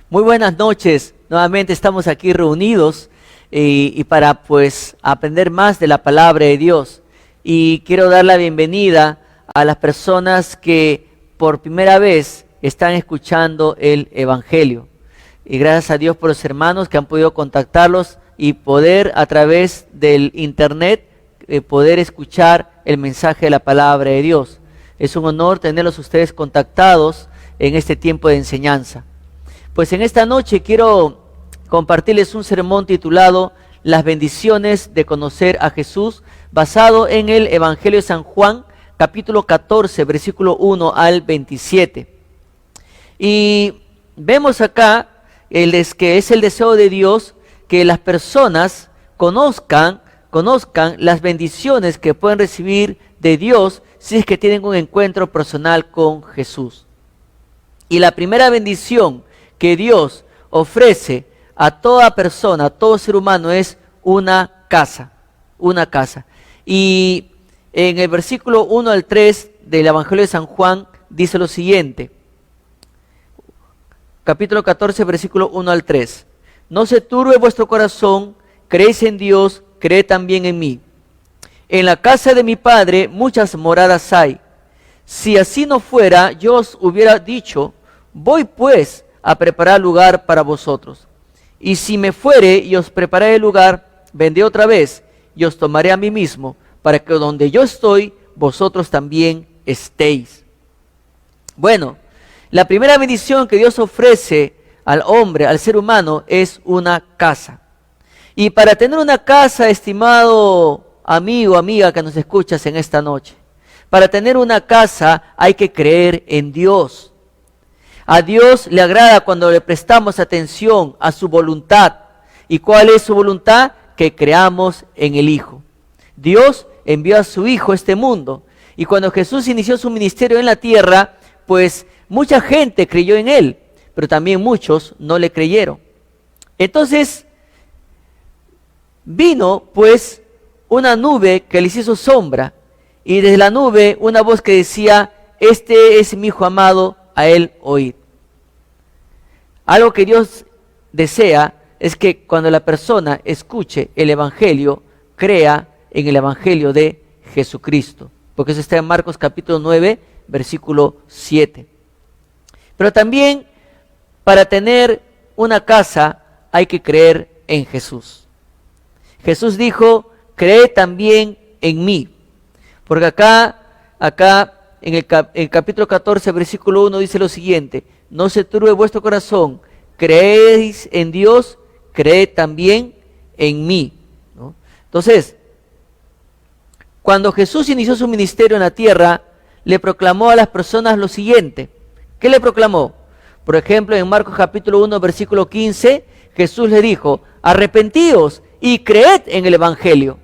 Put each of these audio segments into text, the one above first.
Muy buenas noches, nuevamente estamos aquí reunidos y para aprender más de la palabra de Dios. Y quiero dar la bienvenida a las personas que por primera vez están escuchando el Evangelio. Y gracias a Dios por los hermanos que han podido contactarlos y poder a través del internet poder escuchar el mensaje de la palabra de Dios. Es un honor tenerlos ustedes contactados en este tiempo de enseñanza. Pues en esta noche quiero compartirles un sermón titulado Las bendiciones de conocer a Jesús, basado en el Evangelio de San Juan, capítulo 14, versículo 1 al 27. Y vemos acá que es el deseo de Dios que las personas conozcan las bendiciones que pueden recibir de Dios si es que tienen un encuentro personal con Jesús. Y la primera bendición que Dios ofrece a toda persona, a todo ser humano, es una casa. Y en el versículo 1 al 3 del Evangelio de San Juan dice lo siguiente. Capítulo 14, versículo 1 al 3. No se turbe vuestro corazón, creéis en Dios, creed también en mí. En la casa de mi Padre muchas moradas hay. Si así no fuera, yo os hubiera dicho, voy pues a preparar lugar para vosotros. Y si me fuere y os prepararé el lugar, vendré otra vez y os tomaré a mí mismo, para que donde yo estoy, vosotros también estéis. Bueno, la primera bendición que Dios ofrece al hombre, al ser humano, es una casa. Y para tener una casa, estimado amigo, amiga que nos escuchas en esta noche, para tener una casa hay que creer en Dios. A Dios le agrada cuando le prestamos atención a su voluntad. ¿Y cuál es su voluntad? Que creamos en el Hijo. Dios envió a su Hijo a este mundo. Y cuando Jesús inició su ministerio en la tierra, pues mucha gente creyó en Él, pero también muchos no le creyeron. Entonces, vino pues una nube que les hizo sombra, y desde la nube una voz que decía, este es mi Hijo amado, a Él oíd. Algo que Dios desea es que cuando la persona escuche el Evangelio, crea en el Evangelio de Jesucristo, porque eso está en Marcos capítulo 9, versículo 7. Pero también para tener una casa hay que creer en Jesús. Jesús dijo, cree también en mí, porque acá en el capítulo 14, versículo 1 dice lo siguiente, no se turbe vuestro corazón, creéis en Dios, creed también en mí, ¿no? Entonces, cuando Jesús inició su ministerio en la tierra, le proclamó a las personas lo siguiente. ¿Qué le proclamó? Por ejemplo, en Marcos capítulo 1, versículo 15, Jesús le dijo, arrepentíos y creed en el Evangelio.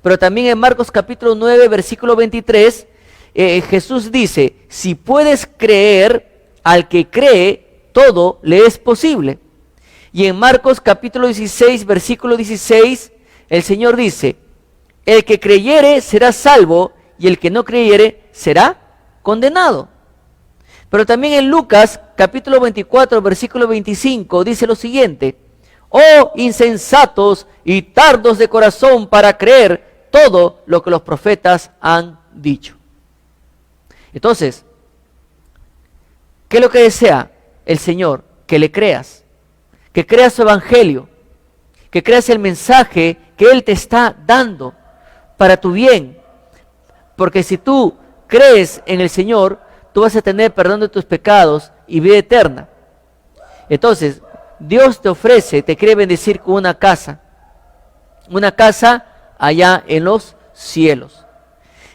Pero también en Marcos capítulo 9, versículo 23, Jesús dice, si puedes creer, al que cree, todo le es posible. Y en Marcos capítulo 16, versículo 16, el Señor dice, el que creyere será salvo, y el que no creyere será condenado. Pero también en Lucas capítulo 24, versículo 25, dice lo siguiente, oh insensatos y tardos de corazón para creer todo lo que los profetas han dicho. Entonces, ¿qué es lo que desea el Señor? Que le creas, que creas su evangelio, que creas el mensaje que Él te está dando para tu bien. Porque si tú crees en el Señor, tú vas a tener perdón de tus pecados y vida eterna. Entonces, Dios te ofrece, te quiere bendecir con una casa allá en los cielos.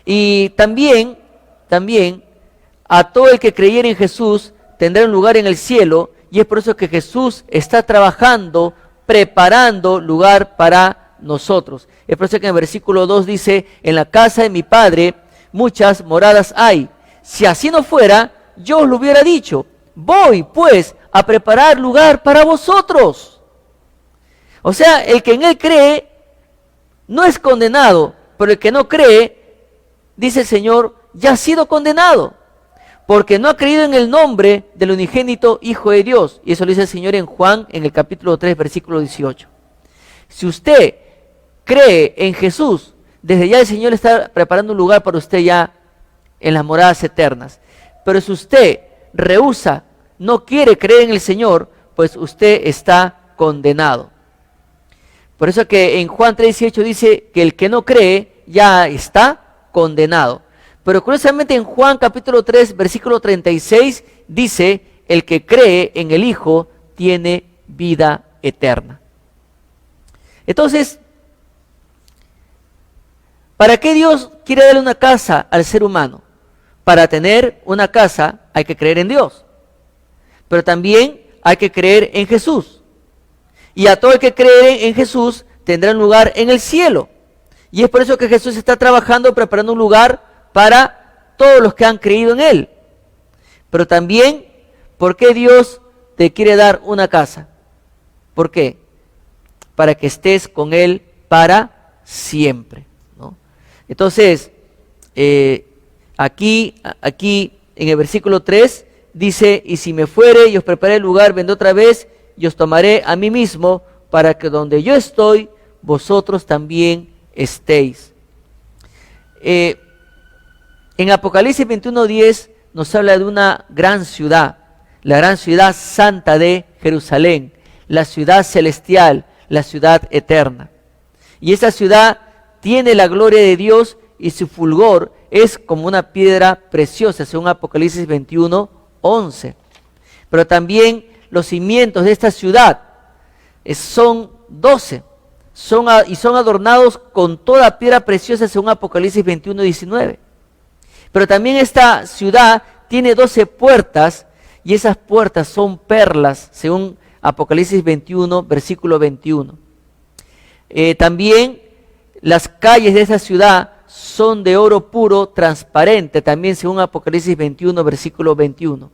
Y también a todo el que creyere en Jesús tendrá un lugar en el cielo, y es por eso que Jesús está trabajando, preparando lugar para nosotros. Es por eso que en el versículo 2 dice, en la casa de mi Padre muchas moradas hay. Si así no fuera, yo os lo hubiera dicho, voy pues a preparar lugar para vosotros. O sea, el que en Él cree no es condenado, pero el que no cree, dice el Señor, ya ha sido condenado. porque no ha creído en el nombre del unigénito Hijo de Dios. Y eso lo dice el Señor en Juan, en el capítulo 3, versículo 18. Si usted cree en Jesús, desde ya el Señor está preparando un lugar para usted ya en las moradas eternas. Pero si usted rehúsa, no quiere creer en el Señor, pues usted está condenado. Por eso que en Juan 3:18 dice que el que no cree ya está condenado. Pero curiosamente en Juan capítulo 3, versículo 36 dice, el que cree en el Hijo tiene vida eterna. Entonces, ¿para qué Dios quiere darle una casa al ser humano? Para tener una casa hay que creer en Dios, pero también hay que creer en Jesús. Y a todo el que cree en Jesús tendrá un lugar en el cielo. Y es por eso que Jesús está trabajando, preparando un lugar para todos los que han creído en Él. Pero también, ¿por qué Dios te quiere dar una casa? ¿Por qué? Para que estés con Él para siempre, ¿no? Entonces, aquí en el versículo 3 dice, y si me fuere y os preparé el lugar, vendré otra vez y os tomaré a mí mismo, para que donde yo estoy, vosotros también estéis. En Apocalipsis 21:10 nos habla de una gran ciudad, la gran ciudad santa de Jerusalén, la ciudad celestial, la ciudad eterna. Y esa ciudad tiene la gloria de Dios y su fulgor es como una piedra preciosa, según Apocalipsis 21:11. Pero también los cimientos de esta ciudad son 12, son adornados con toda piedra preciosa, según Apocalipsis 21:19. Pero también esta ciudad tiene 12 puertas y esas puertas son perlas, según Apocalipsis 21, versículo 21. También las calles de esa ciudad son de oro puro, transparente, también según Apocalipsis 21, versículo 21.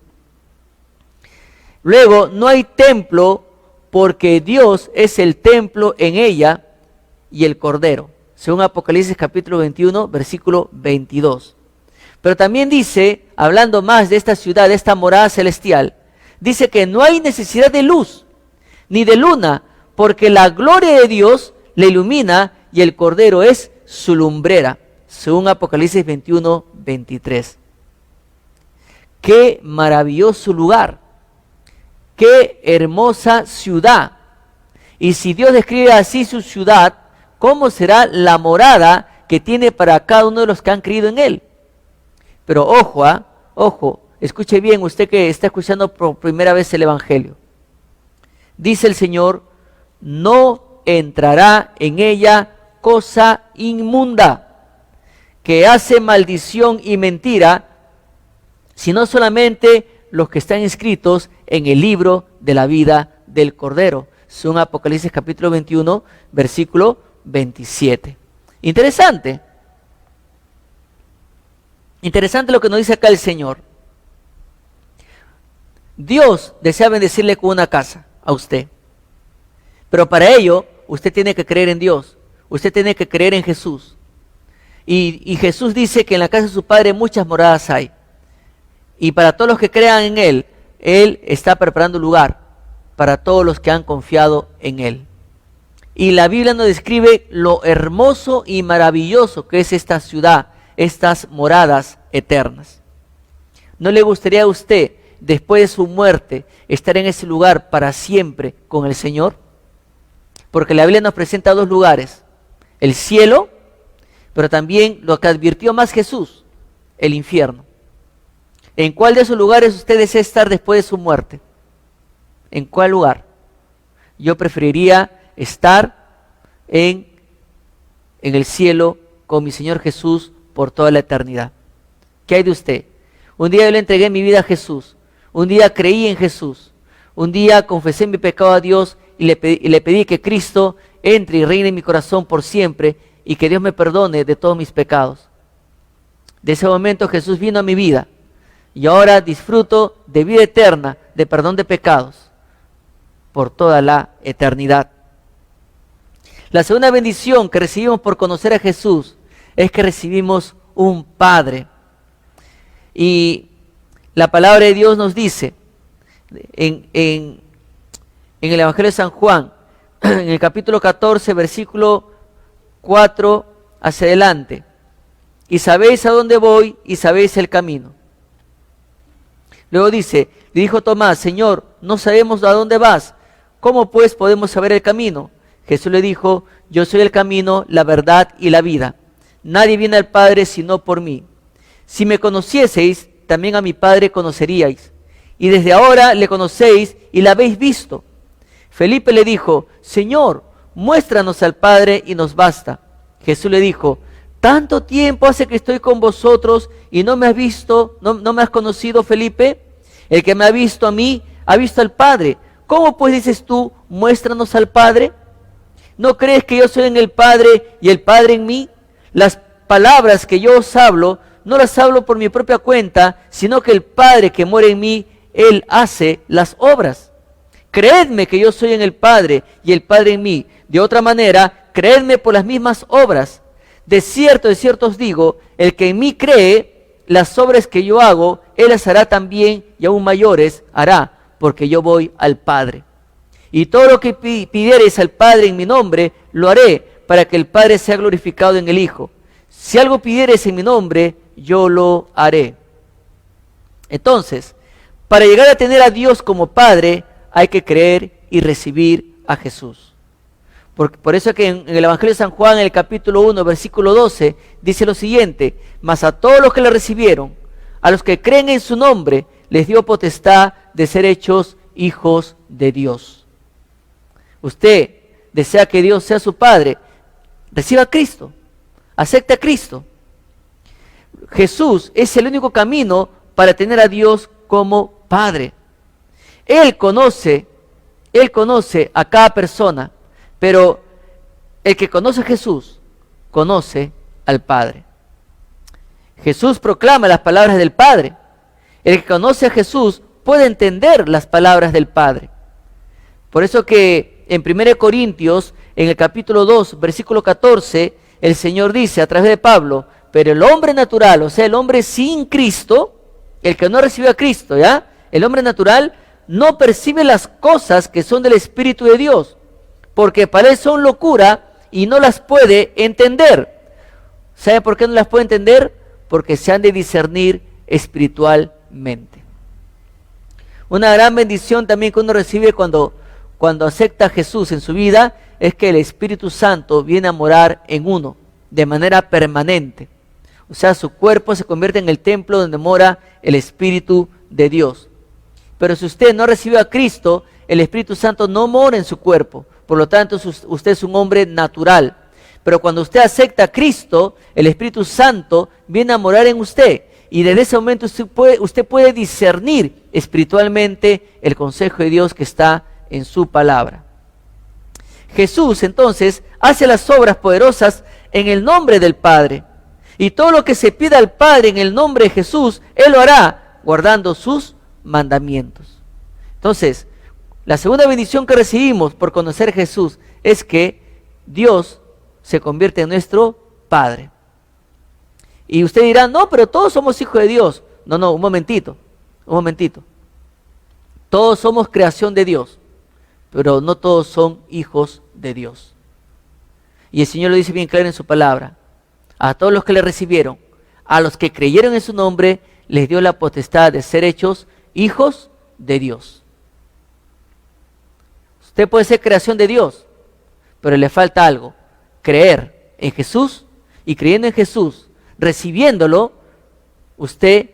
Luego, no hay templo porque Dios es el templo en ella y el Cordero, según Apocalipsis capítulo 21, versículo 22. Pero también dice, hablando más de esta ciudad, de esta morada celestial, dice que no hay necesidad de luz ni de luna, porque la gloria de Dios le ilumina y el Cordero es su lumbrera, según Apocalipsis 21, 23. Qué maravilloso lugar, qué hermosa ciudad. Y si Dios describe así su ciudad, ¿cómo será la morada que tiene para cada uno de los que han creído en Él? Pero ojo, escuche bien usted que está escuchando por primera vez el Evangelio. Dice el Señor, no entrará en ella cosa inmunda, que hace maldición y mentira, sino solamente los que están inscritos en el libro de la vida del Cordero. Según Apocalipsis capítulo 21, versículo 27. Interesante. Interesante lo que nos dice acá el Señor. Dios desea bendecirle con una casa a usted. Pero para ello, usted tiene que creer en Dios. Usted tiene que creer en Jesús. Y Jesús dice que en la casa de su Padre muchas moradas hay. Y para todos los que crean en Él, Él está preparando lugar para todos los que han confiado en Él. Y la Biblia nos describe lo hermoso y maravilloso que es esta ciudad, estas moradas eternas. ¿No le gustaría a usted, después de su muerte, estar en ese lugar para siempre con el Señor? Porque la Biblia nos presenta dos lugares, el cielo, pero también lo que advirtió más Jesús, el infierno. ¿En cuál de esos lugares usted desea estar después de su muerte? ¿En cuál lugar? Yo preferiría estar en el cielo con mi Señor Jesús por toda la eternidad. ¿Qué hay de usted? Un día yo le entregué mi vida a Jesús, un día creí en Jesús, un día confesé mi pecado a Dios y le pedí que Cristo entre y reine en mi corazón por siempre y que Dios me perdone de todos mis pecados. De ese momento Jesús vino a mi vida y ahora disfruto de vida eterna, de perdón de pecados por toda la eternidad. La segunda bendición que recibimos por conocer a Jesús es que recibimos un Padre. Y La palabra de Dios nos dice en el Evangelio de San Juan, en el capítulo 14, versículo 4 hacia adelante: y sabéis a dónde voy y sabéis el camino. Luego dice, le dijo Tomás: Señor, no sabemos a dónde vas, ¿cómo pues podemos saber el camino? Jesús le dijo: yo soy el camino, la verdad y la vida. Nadie viene al Padre sino por mí. Si me conocieseis, también a mi Padre conoceríais. Y desde ahora le conocéis y la habéis visto. Felipe le dijo: Señor, muéstranos al Padre y nos basta. Jesús le dijo: ¿tanto tiempo hace que estoy con vosotros y no me has visto, no me has conocido, Felipe? El que me ha visto a mí, ha visto al Padre. ¿Cómo pues dices tú, muéstranos al Padre? ¿No crees que yo soy en el Padre y el Padre en mí? Las palabras que yo os hablo, no las hablo por mi propia cuenta, sino que el Padre que mora en mí, Él hace las obras. Creedme que yo soy en el Padre y el Padre en mí. De otra manera, creedme por las mismas obras. De cierto os digo, el que en mí cree, las obras que yo hago, Él las hará también, y aún mayores hará, porque yo voy al Padre. Y todo lo que pidiereis al Padre en mi nombre, lo haré, para que el Padre sea glorificado en el Hijo. Si algo pidiereis en mi nombre, yo lo haré. Entonces, para llegar a tener a Dios como Padre, hay que creer y recibir a Jesús. Por eso que en el Evangelio de San Juan, en el capítulo 1, versículo 12, dice lo siguiente: mas a todos los que le recibieron, a los que creen en su nombre, les dio potestad de ser hechos hijos de Dios. Usted desea que Dios sea su Padre, reciba a Cristo, acepte a Cristo. Jesús es el único camino para tener a Dios como Padre. Él conoce a cada persona, pero el que conoce a Jesús, conoce al Padre. Jesús proclama las palabras del Padre. El que conoce a Jesús puede entender las palabras del Padre. Por eso que en 1 Corintios, en el capítulo 2, versículo 14, el Señor dice a través de Pablo: pero el hombre natural, o sea, el hombre sin Cristo, el que no recibió a Cristo, ¿ya? El hombre natural no percibe las cosas que son del Espíritu de Dios, porque para él son locura y no las puede entender. ¿Sabe por qué no las puede entender? Porque se han de discernir espiritualmente. Una gran bendición también que uno recibe cuando acepta a Jesús en su vida es que el Espíritu Santo viene a morar en uno de manera permanente. O sea, su cuerpo se convierte en el templo donde mora el Espíritu de Dios. Pero si usted no recibió a Cristo, el Espíritu Santo no mora en su cuerpo. Por lo tanto, usted es un hombre natural. Pero cuando usted acepta a Cristo, el Espíritu Santo viene a morar en usted. Y desde ese momento usted puede discernir espiritualmente el consejo de Dios que está en su palabra. Jesús entonces hace las obras poderosas en el nombre del Padre. Y todo lo que se pida al Padre en el nombre de Jesús, Él lo hará guardando sus mandamientos. Entonces, la segunda bendición que recibimos por conocer a Jesús es que Dios se convierte en nuestro Padre. Y usted dirá: no, pero todos somos hijos de Dios. No, un momentito. Todos somos creación de Dios, pero no todos son hijos de Dios. Y el Señor lo dice bien claro en su palabra: a todos los que le recibieron, a los que creyeron en su nombre, les dio la potestad de ser hechos hijos de Dios. Usted puede ser creación de Dios, pero le falta algo: creer en Jesús. Y creyendo en Jesús, recibiéndolo, usted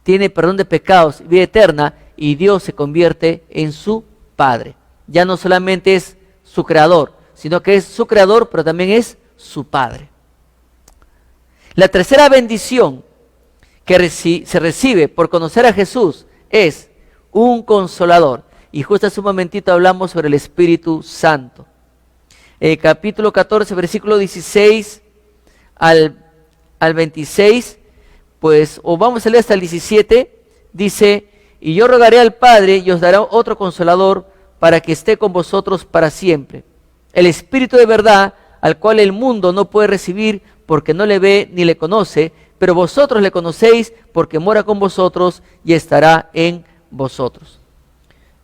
tiene perdón de pecados, vida eterna, y Dios se convierte en su Padre. Ya no solamente es su creador, sino que es su creador, pero también es su Padre. La tercera bendición que se recibe por conocer a Jesús es un consolador. Y justo hace un momentito hablamos sobre el Espíritu Santo. Capítulo 14, versículo 16 al 26, pues, o vamos a leer hasta el 17, dice: y yo rogaré al Padre y os dará otro consolador para que esté con vosotros para siempre. El Espíritu de verdad, al cual el mundo no puede recibir porque no le ve ni le conoce, pero vosotros le conocéis porque mora con vosotros y estará en vosotros.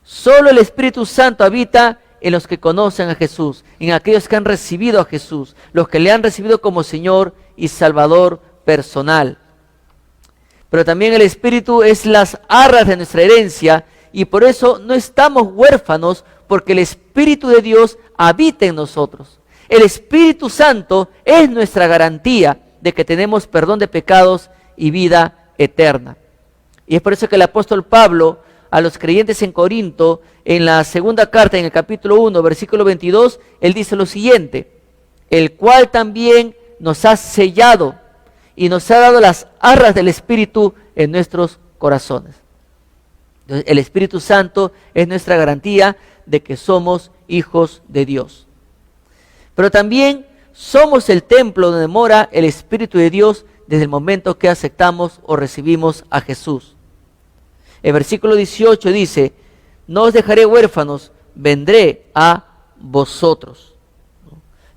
Solo el Espíritu Santo habita en los que conocen a Jesús, en aquellos que han recibido a Jesús, los que le han recibido como Señor y Salvador personal. Pero también el Espíritu es las arras de nuestra herencia y por eso no estamos huérfanos, porque el Espíritu de Dios habita en nosotros. El Espíritu Santo es nuestra garantía de que tenemos perdón de pecados y vida eterna. Y es por eso que el apóstol Pablo a los creyentes en Corinto, en la segunda carta, en el capítulo 1, versículo 22, él dice lo siguiente: el cual también nos ha sellado y nos ha dado las arras del Espíritu en nuestros corazones. Entonces, el Espíritu Santo es nuestra garantía de que somos hijos de Dios. Pero también somos el templo donde mora el Espíritu de Dios desde el momento que aceptamos o recibimos a Jesús. El versículo 18 dice: no os dejaré huérfanos, vendré a vosotros.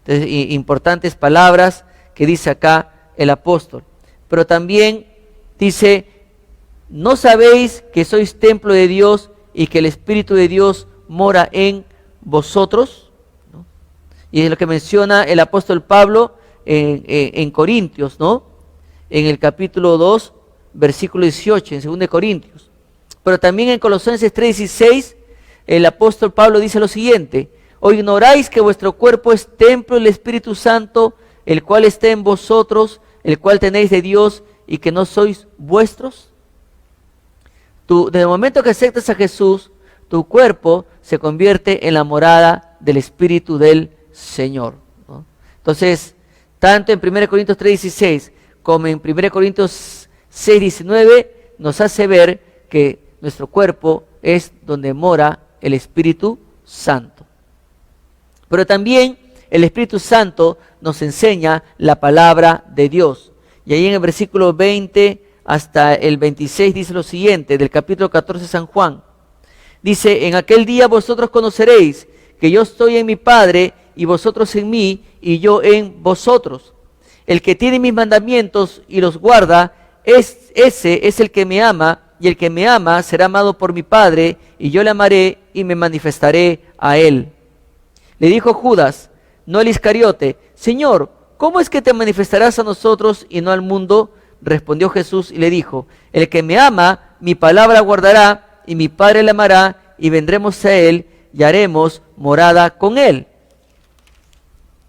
Entonces, importantes palabras que dice acá el apóstol. Pero también dice: ¿no sabéis que sois templo de Dios y que el Espíritu de Dios mora en vosotros? ¿No? Y es lo que menciona el apóstol Pablo en Corintios, ¿no? En el capítulo 2, versículo 18, en 2 Corintios. Pero también en Colosenses 3:16, el apóstol Pablo dice lo siguiente: ¿o ignoráis que vuestro cuerpo es templo del Espíritu Santo, el cual está en vosotros, el cual tenéis de Dios, y que no sois vuestros? Desde el momento que aceptas a Jesús, tu cuerpo se convierte en la morada del Espíritu del Señor, ¿no? Entonces, tanto en 1 Corintios 3:16 como en 1 Corintios 6:19 nos hace ver que nuestro cuerpo es donde mora el Espíritu Santo. Pero también el Espíritu Santo nos enseña la palabra de Dios. Y ahí en el versículo 20 hasta el 26 dice lo siguiente, del capítulo 14 de San Juan. Dice: en aquel día vosotros conoceréis que yo estoy en mi Padre, y vosotros en mí, y yo en vosotros. El que tiene mis mandamientos y los guarda, ese es el que me ama, y el que me ama será amado por mi Padre, y yo le amaré y me manifestaré a él. Le dijo Judas, no el Iscariote: Señor, ¿cómo es que te manifestarás a nosotros y no al mundo? Respondió Jesús y le dijo: el que me ama, mi palabra guardará, y mi Padre le amará, y vendremos a él, y haremos morada con él.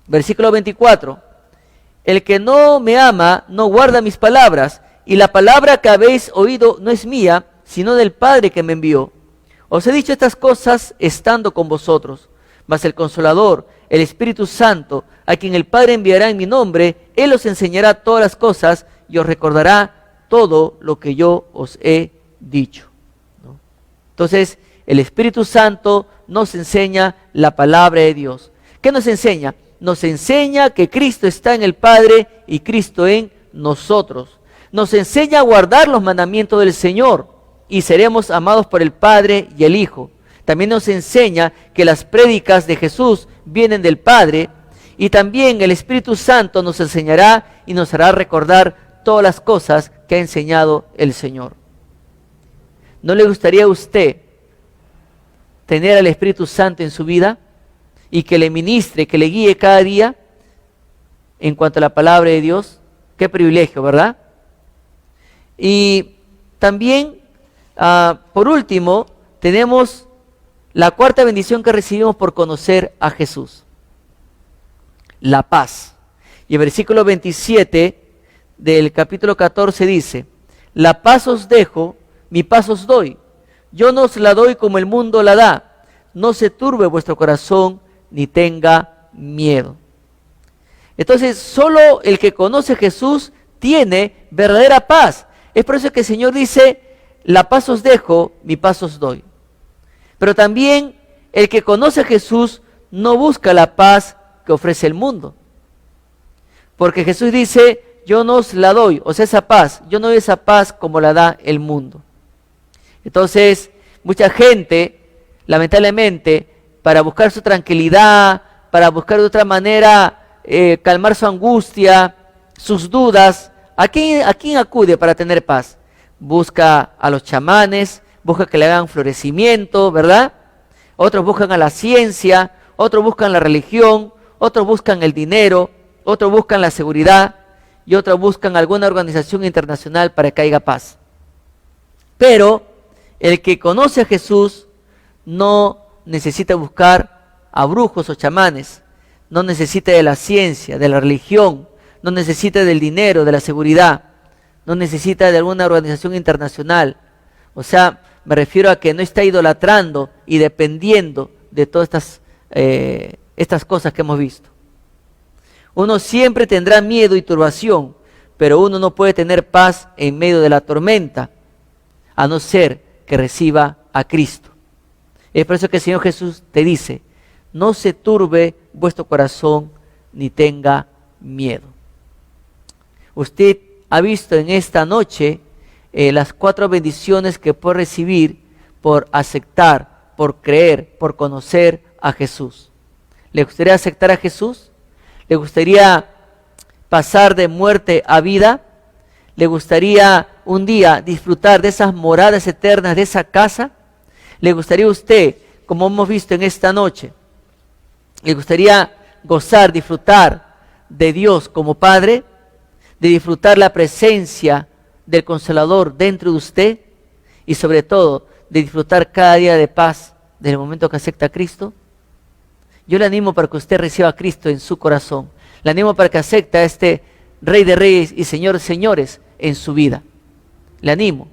Versículo 24. El que no me ama, no guarda mis palabras, y la palabra que habéis oído no es mía, sino del Padre que me envió. Os he dicho estas cosas estando con vosotros, mas el Consolador, el Espíritu Santo, a quien el Padre enviará en mi nombre, Él os enseñará todas las cosas y os recordará todo lo que yo os he dicho, ¿no? Entonces, el Espíritu Santo nos enseña la palabra de Dios. ¿Qué nos enseña? Nos enseña que Cristo está en el Padre y Cristo en nosotros. Nos enseña a guardar los mandamientos del Señor y seremos amados por el Padre y el Hijo. También nos enseña que las prédicas de Jesús vienen del Padre, y también el Espíritu Santo nos enseñará y nos hará recordar todas las cosas que ha enseñado el Señor. ¿No le gustaría a usted tener al Espíritu Santo en su vida y que le ministre, que le guíe cada día en cuanto a la palabra de Dios? Qué privilegio, ¿verdad? Y también, por último, tenemos la cuarta bendición que recibimos por conocer a Jesús: la paz. Y el versículo 27 del capítulo 14 dice: la paz os dejo, mi paz os doy. Yo no os la doy como el mundo la da. No se turbe vuestro corazón, ni tenga miedo. Entonces, solo el que conoce a Jesús tiene verdadera paz. Es por eso que el Señor dice: la paz os dejo, mi paz os doy. Pero también el que conoce a Jesús no busca la paz que ofrece el mundo. Porque Jesús dice: yo no os la doy, o sea, esa paz, yo no doy esa paz como la da el mundo. Entonces, mucha gente, lamentablemente, para buscar su tranquilidad, para buscar de otra manera calmar su angustia, sus dudas, a quién acude para tener paz? Busca a los chamanes, busca que le hagan florecimiento, ¿verdad? Otros buscan a la ciencia, otros buscan la religión, otros buscan el dinero, otros buscan la seguridad y otros buscan alguna organización internacional para que haya paz. Pero el que conoce a Jesús no necesita buscar a brujos o chamanes, no necesita de la ciencia, de la religión, no necesita del dinero, de la seguridad, no necesita de alguna organización internacional. O sea, me refiero a que no está idolatrando y dependiendo de todas estas cosas que hemos visto. Uno siempre tendrá miedo y turbación, pero uno no puede tener paz en medio de la tormenta, a no ser que reciba a Cristo. Es por eso que el Señor Jesús te dice, no se turbe vuestro corazón ni tenga miedo. Usted ha visto en esta noche las 4 bendiciones que puede recibir por aceptar, por creer, por conocer a Jesús. ¿Le gustaría aceptar a Jesús? ¿Le gustaría pasar de muerte a vida? ¿Le gustaría un día disfrutar de esas moradas eternas, de esa casa? ¿Le gustaría a usted, como hemos visto en esta noche, le gustaría gozar, disfrutar de Dios como Padre, de disfrutar la presencia del Consolador dentro de usted y sobre todo de disfrutar cada día de paz desde el momento que acepta a Cristo? Yo le animo para que usted reciba a Cristo en su corazón. Le animo para que acepte a este Rey de Reyes y Señor de Señores en su vida. Le animo,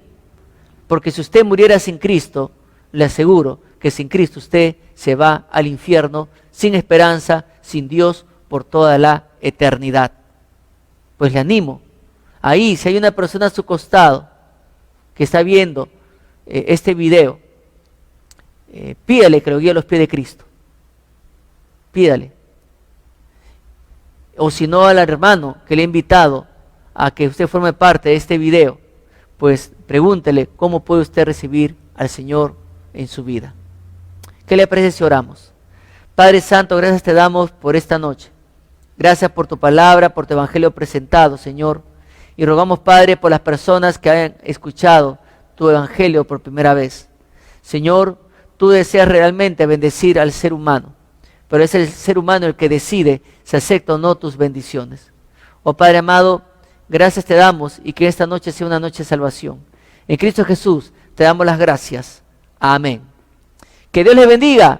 porque si usted muriera sin Cristo, le aseguro que sin Cristo usted se va al infierno sin esperanza, sin Dios por toda la eternidad. Pues le animo. Ahí, si hay una persona a su costado que está viendo este video, pídale que lo guíe a los pies de Cristo. Pídale. O si no, al hermano que le ha invitado a que usted forme parte de este video, pues pregúntele cómo puede usted recibir al Señor en su vida. ¿Qué le parece si oramos? Padre Santo, gracias te damos por esta noche. Gracias por tu palabra, por tu evangelio presentado, Señor. Y rogamos, Padre, por las personas que hayan escuchado tu evangelio por primera vez. Señor, tú deseas realmente bendecir al ser humano, pero es el ser humano el que decide si acepta o no tus bendiciones. Oh Padre amado, gracias te damos y que esta noche sea una noche de salvación. En Cristo Jesús te damos las gracias. Amén. Que Dios les bendiga